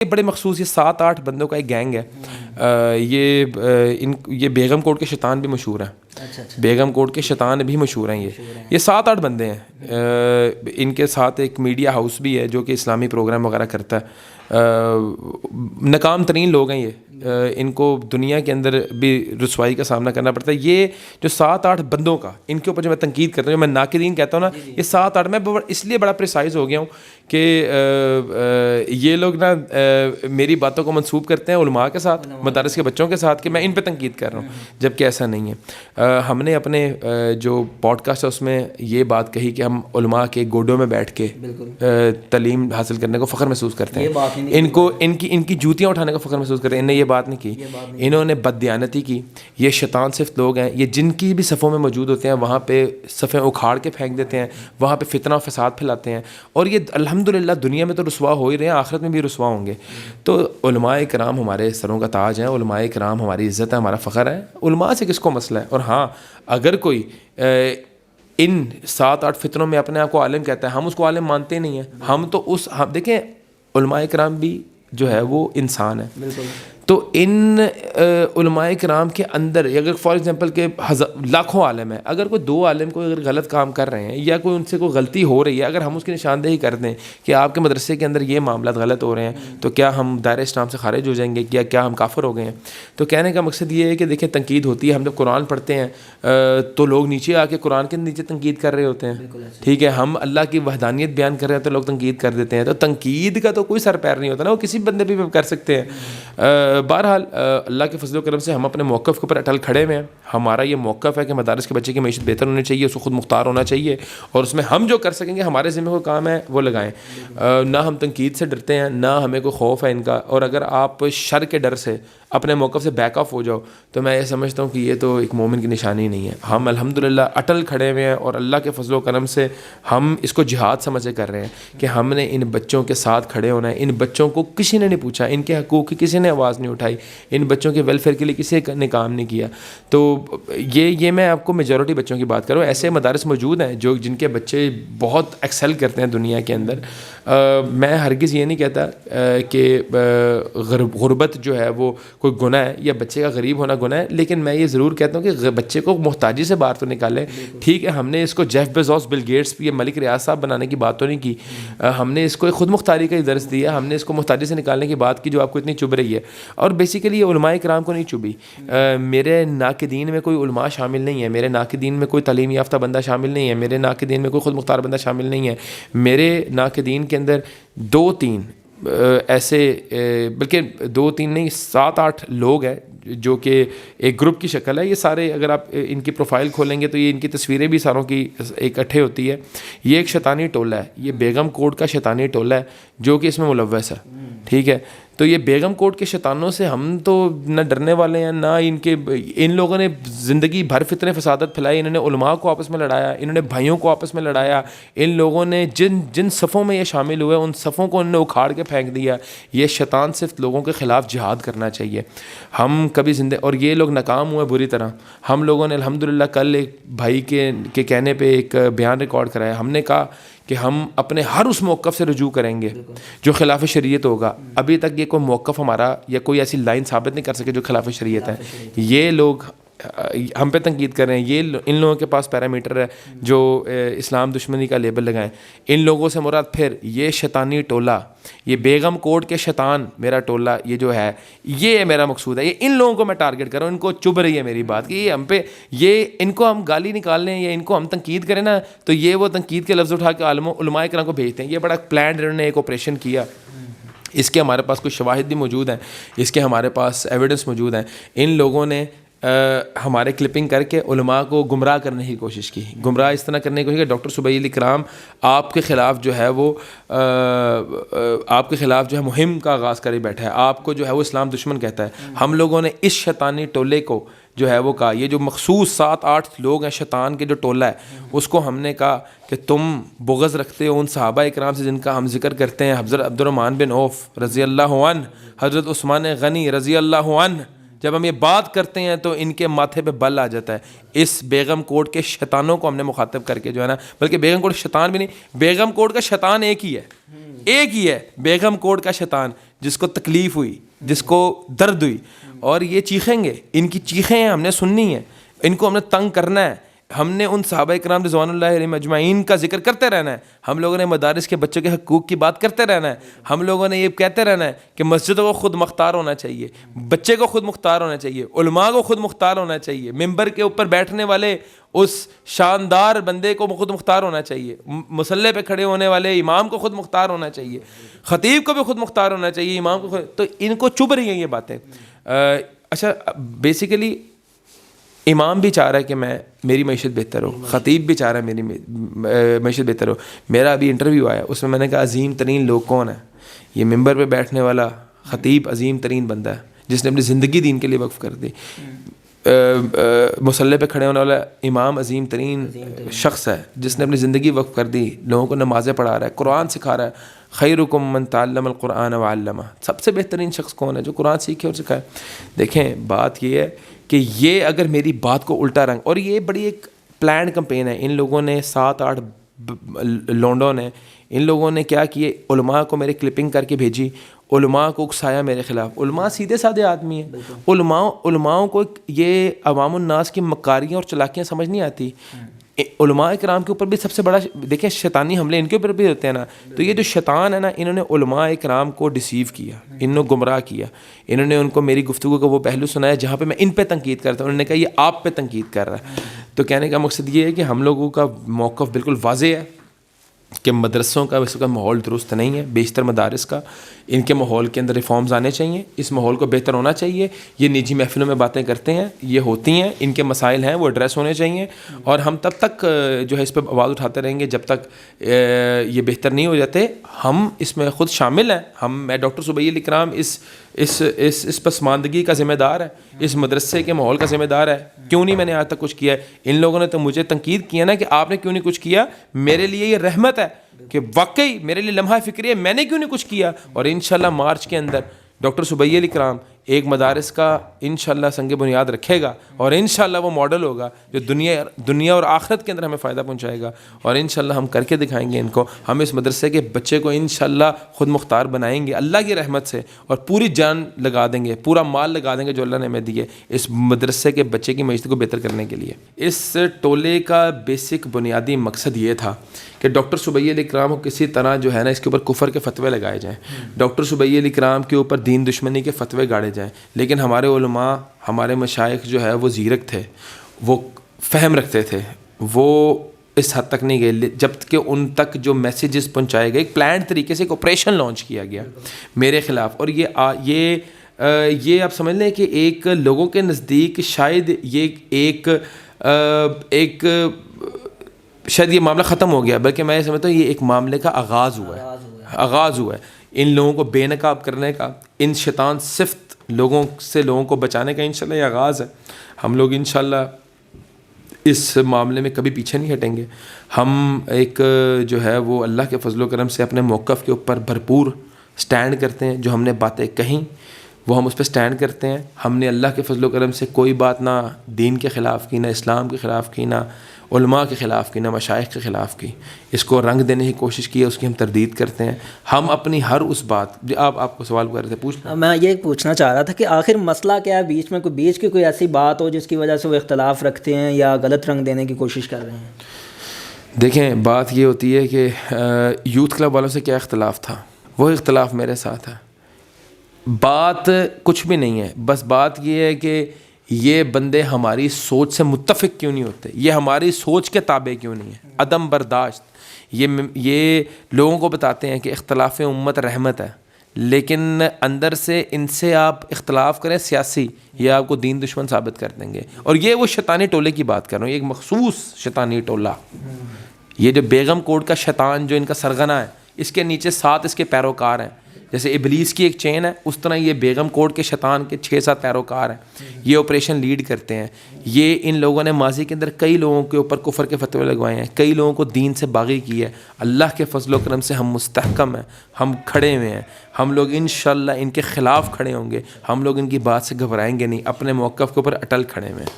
بڑے مخصوص یہ 7-8 بندوں کا ایک گینگ ہے. یہ بیگم کوٹ کے شیطان بھی مشہور ہیں. بیگم کوٹ کے شیطان بھی مشہور ہیں. یہ 7-8 بندے ہیں. ان کے ساتھ ایک میڈیا ہاؤس بھی ہے جو کہ اسلامی پروگرام وغیرہ کرتا ہے. ناکام ترین لوگ ہیں یہ. ان کو دنیا کے اندر بھی رسوائی کا سامنا کرنا پڑتا ہے. یہ جو 7-8 بندوں کا ان کے اوپر جو میں تنقید کرتا ہوں, جو میں ناقدین کہتا ہوں نا, یہ 7-8 میں اس لیے بڑا پریسائز ہو گیا ہوں کہ یہ لوگ نا میری باتوں کو منسوب کرتے ہیں علماء کے ساتھ, مدارس کے بچوں کے ساتھ, کہ میں ان پہ تنقید کر رہا ہوں, جبکہ ایسا نہیں ہے. ہم نے اپنے جو پوڈ کاسٹ ہے اس میں یہ بات کہی کہ ہم علماء کے گوڈوں میں بیٹھ کے تعلیم حاصل کرنے کو فخر محسوس کرتے ہیں. ان کی جوتیاں اٹھانے کا فخر محسوس کرتے ہیں. ان نے یہ بات نہیں کی, انہوں نے بددیانتی کی. یہ شیطان صرف لوگ ہیں, یہ جن کی بھی صفوں میں موجود ہوتے ہیں وہاں پہ صفیں اکھاڑ کے پھینک دیتے ہیں, وہاں پہ فتنہ و فساد پھیلاتے ہیں. اور یہ الحمدللہ دنیا میں تو رسوا ہو ہی رہے ہیں, آخرت میں بھی رسوا ہوں گے. تو علماء کرام ہمارے سروں کا تاج ہیں, علماء کرام ہماری عزت ہے, ہمارا فخر ہے. علماء سے کس کو مسئلہ ہے؟ اور ہاں, اگر کوئی ان 7-8 فتنوں میں اپنے آپ کو عالم کہتا ہے, ہم اس کو عالم مانتے نہیں ہیں. ہم تو دیکھیں علماء کرام بھی جو ہے وہ انسان ہے. تو ان علماء کرام کے اندر اگر فار ایگزامپل کہ لاکھوں عالم ہیں, اگر کوئی 2 عالم کوئی اگر غلط کام کر رہے ہیں یا کوئی ان سے کوئی غلطی ہو رہی ہے, اگر ہم اس کی نشاندہی کر دیں کہ آپ کے مدرسے کے اندر یہ معاملات غلط ہو رہے ہیں, تو کیا ہم دائرہ اسلام سے خارج ہو جائیں گے, کیا ہم کافر ہو گئے ہیں؟ تو کہنے کا مقصد یہ ہے کہ دیکھیں تنقید ہوتی ہے. ہم جب قرآن پڑھتے ہیں تو لوگ نیچے آ کے قرآن کے نیچے تنقید کر رہے ہوتے ہیں, ٹھیک ہے. ہم اللہ کی وحدانیت بیان کر رہے ہیں تو لوگ تنقید کر دیتے ہیں. تو تنقید کا تو کوئی سر پیر نہیں ہوتا نا, وہ کسی بندے بھی کر سکتے ہیں. بہرحال اللہ کے فضل و کرم سے ہم اپنے موقف کے اوپر اٹل کھڑے ہوئے ہیں. ہمارا یہ موقف ہے کہ مدارس کے بچے کی معیشت بہتر ہونی چاہیے, اس کو خود مختار ہونا چاہیے, اور اس میں ہم جو کر سکیں گے ہمارے ذمہ کوئی کام ہے وہ لگائیں. نہ ہم تنقید سے ڈرتے ہیں, نہ ہمیں کوئی خوف ہے ان کا. اور اگر آپ شر کے ڈر سے اپنے موقف سے بیک آف ہو جاؤ تو میں یہ سمجھتا ہوں کہ یہ تو ایک مومن کی نشانی نہیں ہے. ہم الحمدللہ اٹل کھڑے ہوئے ہیں, اور اللہ کے فضل و کرم سے ہم اس کو جہاد سمجھ کر رہے ہیں کہ ہم نے ان بچوں کے ساتھ کھڑے ہونا ہے. ان بچوں کو کسی نے نہیں پوچھا, ان کے حقوق کی کسی نے آواز نہیں اٹھائی, ان بچوں کے ویلفیئر کے لیے کسی نے کام نہیں کیا. تو یہ میں آپ کو میجورٹی بچوں کی بات کروں. ایسے مدارس موجود ہیں جن کے بچے بہت ایکسل کرتے ہیں دنیا کے اندر. میں ہرگز یہ نہیں کہتا کہ غربت جو ہے وہ کوئی گناہ ہے یا بچے کا غریب ہونا گناہ ہے, لیکن میں یہ ضرور کہتا ہوں کہ بچے کو محتاجی سے باہر تو نکالیں. ٹھیک ہے, ہم نے اس کو جیف بیزوس, بل گیٹس, یہ ملک ریاض صاحب بنانے کی بات تو نہیں کی. ہم نے اس کو خود مختاری کا ہی درس دیا. ہم نے اس کو محتاجی سے نکالنے کی بات کی جو آپ کو اتنی چبھ رہی ہے. اور بیسیکلی یہ علماء کرام کو نہیں چبھی. میرے ناقدین میں کوئی علماء شامل نہیں ہے, میرے ناقدین میں کوئی تعلیم یافتہ بندہ شامل نہیں ہے, میرے ناقدین میں کوئی خود مختار بندہ شامل نہیں ہے. میرے ناقدین کے اندر 2-3 ایسے, بلکہ 2-3 نہیں 7-8 لوگ ہیں جو کہ ایک گروپ کی شکل ہے. یہ سارے اگر آپ ان کی پروفائل کھولیں گے تو یہ ان کی تصویریں بھی ساروں کی اکٹھے ہوتی ہے. یہ ایک شیطانی ٹولہ ہے, یہ بیگم کوٹ کا شیطانی ٹولہ ہے جو کہ اس میں ملوث ہے. ٹھیک ہے, تو یہ بیگم کوٹ کے شیطانوں سے ہم تو نہ ڈرنے والے ہیں, نہ ان لوگوں نے زندگی بھر فتنے فسادت پھیلائی. انہوں نے علماء کو آپس میں لڑایا, انہوں نے بھائیوں کو آپس میں لڑایا. ان لوگوں نے جن صفوں میں یہ شامل ہوئے ان صفوں کو انہوں نے اکھاڑ کے پھینک دیا. یہ شیطان صرف لوگوں کے خلاف جہاد کرنا چاہیے. ہم کبھی اور یہ لوگ ناکام ہوئے بری طرح. ہم لوگوں نے الحمدللہ کل ایک بھائی کے کہنے پہ ایک بیان ریکارڈ کرایا. ہم نے کہا کہ ہم اپنے ہر اس موقف سے رجوع کریں گے جو خلاف شریعت ہوگا. ابھی تک یہ کوئی موقف ہمارا یا کوئی ایسی لائن ثابت نہیں کر سکے جو خلاف شریعت ہے. یہ لوگ ہم پہ تنقید کر رہے ہیں, یہ ان لوگوں کے پاس پیرامیٹر ہے جو اسلام دشمنی کا لیبل لگائیں. ان لوگوں سے مراد پھر یہ شیطانی ٹولہ, یہ بیگم کوٹ کے شیطان میرا ٹولہ یہ جو ہے, یہ میرا مقصود ہے. یہ ان لوگوں کو میں ٹارگٹ کر رہا ہوں. ان کو چبھ رہی ہے میری بات کہ یہ ہم پہ, یہ ان کو ہم گالی نکال لیں یا ان کو ہم تنقید کریں نا, تو یہ وہ تنقید کے لفظ اٹھا کے علماء کرام کو بھیجتے ہیں. یہ بڑا پلانڈ انہوں نے ایک آپریشن کیا. اس کے ہمارے پاس کچھ شواہد بھی موجود ہیں, اس کے ہمارے پاس ایویڈنس موجود ہیں. ان لوگوں نے ہمارے کلپنگ کر کے علماء کو گمراہ کرنے کی کوشش کی, گمراہ اس طرح کرنے کی کوشش کی کہ ڈاکٹر صبیح علی کرام آپ کے خلاف جو ہے وہ آپ کے خلاف جو ہے مہم کا آغاز کر ہی بیٹھا ہے, آپ کو جو ہے وہ اسلام دشمن کہتا ہے. ہم لوگوں نے اس شیطانی ٹولے کو جو ہے وہ کہا, یہ جو مخصوص 7-8 لوگ ہیں شیطان کے جو ٹولہ ہے, اس کو ہم نے کہا کہ تم بغض رکھتے ہو ان صحابہ اکرام سے جن کا ہم ذکر کرتے ہیں, حضرت عبد الرحمن بن عوف رضی اللہ عنہ, حضرت عثمان غنی رضی اللہ عنہ. جب ہم یہ بات کرتے ہیں تو ان کے ماتھے پہ بل آ جاتا ہے. اس بیگم کوٹ کے شیطانوں کو ہم نے مخاطب کر کے جو ہے نا, بلکہ بیگم کوٹ شیطان بھی نہیں, بیگم کوٹ کا شیطان ایک ہی ہے, ایک ہی ہے بیگم کوٹ کا شیطان. جس کو تکلیف ہوئی, جس کو درد ہوئی, اور یہ چیخیں گے, ان کی چیخیں ہیں ہم نے سننی ہیں, ان کو ہم نے تنگ کرنا ہے, ہم نے ان صحابہ کرام رضوان اللہ علیہم اجمعین کا ذکر کرتے رہنا ہے, ہم لوگوں نے مدارس کے بچوں کے حقوق کی بات کرتے رہنا ہے, ہم لوگوں نے یہ کہتے رہنا ہے کہ مسجدوں کو خود مختار ہونا چاہیے, بچے کو خود مختار ہونا چاہیے, علماء کو خود مختار ہونا چاہیے, ممبر کے اوپر بیٹھنے والے اس شاندار بندے کو خود مختار ہونا چاہیے, مصلی پہ کھڑے ہونے والے امام کو خود مختار ہونا چاہیے, خطیب کو بھی خود مختار ہونا چاہیے, امام کو تو ان کو چبھ رہی ہیں یہ باتیں. اچھا بیسیکلی امام بھی چاہ رہا ہے کہ میری معیشت بہتر ہو, خطیب بھی چاہ رہا ہے میری معیشت بہتر ہو. میرا ابھی انٹرویو آیا, اس میں نے کہا عظیم ترین لوگ کون ہیں؟ یہ ممبر پہ بیٹھنے والا خطیب عظیم ترین بندہ ہے جس نے اپنی زندگی دین کے لیے وقف کر دی. مصلی پہ کھڑے ہونے والا امام عظیم ترین شخص ہے جس نے اپنی زندگی وقف کر دی, لوگوں کو نمازیں پڑھا رہا ہے, قرآن سکھا رہا ہے. خیرکم من تعلم القرآن وعلمہ, سب سے بہترین شخص کون ہے؟ جو قرآن سیکھے اور سکھائے. دیکھیں بات یہ ہے کہ یہ اگر میری بات کو الٹا رنگ, اور یہ بڑی ایک پلانڈ کمپین ہے, ان لوگوں نے 7-8 لونڈوں نے, ان لوگوں نے کیا کیے, علماء کو میرے کلپنگ کر کے بھیجی, علماء کو اکسایا میرے خلاف. علماء سیدھے سادھے آدمی ہیں, علماء کو یہ عوام الناس کی مکاریاں اور چلاکیاں سمجھ نہیں آتی. علماء کرام کے اوپر بھی سب سے بڑا دیکھیں شیطانی حملے ان کے اوپر بھی ہوتے ہیں نا, تو یہ جو شیطان ہے نا, انہوں نے علماء کرام کو ڈیسیو کیا, انہوں نے گمراہ کیا, انہوں نے ان کو میری گفتگو کا وہ پہلو سنایا جہاں پہ میں ان پہ تنقید کرتا ہوں, انہوں نے کہا یہ آپ پہ تنقید کر رہا ہے. تو کہنے کا مقصد یہ ہے کہ ہم لوگوں کا موقف بالکل واضح ہے کہ مدرسوں کا اس کا ماحول درست نہیں ہے, بیشتر مدارس کا, ان کے ماحول کے اندر ریفارمز آنے چاہیے, اس ماحول کو بہتر ہونا چاہیے. یہ نجی محفلوں میں باتیں کرتے ہیں, یہ ہوتی ہیں, ان کے مسائل ہیں وہ ایڈریس ہونے چاہیے, اور ہم تب تک جو ہے اس پہ آواز اٹھاتے رہیں گے جب تک یہ بہتر نہیں ہو جاتے. ہم اس میں خود شامل ہیں, میں ڈاکٹر صبیح علی اکرام اس پسماندگی کا ذمہ دار ہے, اس مدرسے کے ماحول کا ذمہ دار ہے. کیوں نہیں میں نے آج تک کچھ کیا ہے؟ ان لوگوں نے تو مجھے تنقید کیا نا کہ آپ نے کیوں نہیں کچھ کیا. میرے لیے یہ رحمت ہے کہ واقعی میرے لیے لمحہ فکری ہے, میں نے کیوں نہیں کچھ کیا. اور انشاءاللہ مارچ کے اندر ڈاکٹر صبیح علی اکرام ایک مدارس کا انشاءاللہ سنگ بنیاد رکھے گا, اور انشاءاللہ وہ ماڈل ہوگا جو دنیا اور آخرت کے اندر ہمیں فائدہ پہنچائے گا. اور انشاءاللہ ہم کر کے دکھائیں گے ان کو, ہم اس مدرسے کے بچے کو انشاءاللہ خود مختار بنائیں گے اللہ کی رحمت سے, اور پوری جان لگا دیں گے, پورا مال لگا دیں گے جو اللہ نے ہمیں دیے اس مدرسے کے بچے کی معیشت کو بہتر کرنے کے لیے. اس ٹولے کا بیسک بنیادی مقصد یہ تھا کہ ڈاکٹر صبیح علی اکرام کو کسی طرح جو ہے نا اس کے اوپر کفر کے فتوے لگائے جائیں, ڈاکٹر صبیح علی اکرام کے اوپر دین دشمنی کے فتوے گاڑے جائیں. لیکن ہمارے علماء, ہمارے مشائخ جو ہے وہ زیرک تھے, وہ فہم رکھتے تھے, وہ اس حد تک نہیں گئے جب کہ ان تک جو میسیجز پہنچائے گئے. ایک پلانڈ طریقے سے ایک آپریشن لانچ کیا گیا میرے خلاف, اور یہ آپ سمجھ لیں کہ ایک لوگوں کے نزدیک شاید شاید یہ معاملہ ختم ہو گیا, بلکہ میں یہ سمجھتا ہوں یہ ایک معاملے کا آغاز ہوا ہے ان لوگوں کو بے نقاب کرنے کا, ان شیطان صفت لوگوں کو بچانے کا انشاءاللہ یہ آغاز ہے. ہم لوگ انشاءاللہ اس معاملے میں کبھی پیچھے نہیں ہٹیں گے. ہم ایک جو ہے وہ اللہ کے فضل و کرم سے اپنے موقف کے اوپر بھرپور سٹینڈ کرتے ہیں. جو ہم نے باتیں کہیں وہ ہم اس پہ سٹینڈ کرتے ہیں. ہم نے اللہ کے فضل و کرم سے کوئی بات نہ دین کے خلاف کی, نہ اسلام کے خلاف کی, نہ علماء کے خلاف کی, نہ مشائخ کے خلاف کی. اس کو رنگ دینے کی کوشش کی ہے, اس کی ہم تردید کرتے ہیں. ہم اپنی ہر اس بات, آپ کو سوال کر رہے تھے, میں یہ پوچھنا چاہ رہا تھا کہ آخر مسئلہ کیا ہے بیچ میں, بیچ کی کوئی ایسی بات ہو جس کی وجہ سے وہ اختلاف رکھتے ہیں یا غلط رنگ دینے کی کوشش کر رہے ہیں؟ دیکھیں بات یہ ہوتی ہے کہ یوتھ کلب والوں سے کیا اختلاف تھا, وہ اختلاف میرے ساتھ ہے. بات کچھ بھی نہیں ہے, بس بات یہ ہے کہ یہ بندے ہماری سوچ سے متفق کیوں نہیں ہوتے, یہ ہماری سوچ کے تابع کیوں نہیں ہے. عدم برداشت, یہ لوگوں کو بتاتے ہیں کہ اختلاف امت رحمت ہے, لیکن اندر سے ان سے آپ اختلاف کریں سیاسی, یہ آپ کو دین دشمن ثابت کر دیں گے. اور یہ وہ شیطانی ٹولے کی بات کر رہا ہوں, ایک مخصوص شیطانی ٹولہ, یہ جو بیگم کوٹ کا شیطان جو ان کا سرغنہ ہے, اس کے نیچے 7 اس کے پیروکار ہیں. جیسے ابلیس کی ایک چین ہے, اس طرح یہ بیگم کوٹ کے شیطان کے 6-7 پیروکار ہیں. یہ آپریشن لیڈ کرتے ہیں. یہ ان لوگوں نے ماضی کے اندر کئی لوگوں کے اوپر کفر کے فتوے لگوائے ہیں, کئی لوگوں کو دین سے باغی کی ہے. اللہ کے فضل و کرم سے ہم مستحکم ہیں, ہم کھڑے ہوئے ہیں. ہم لوگ انشاءاللہ ان کے خلاف کھڑے ہوں گے, ہم لوگ ان کی بات سے گھبرائیں گے نہیں, اپنے موقف کے اوپر اٹل کھڑے ہوئے ہیں.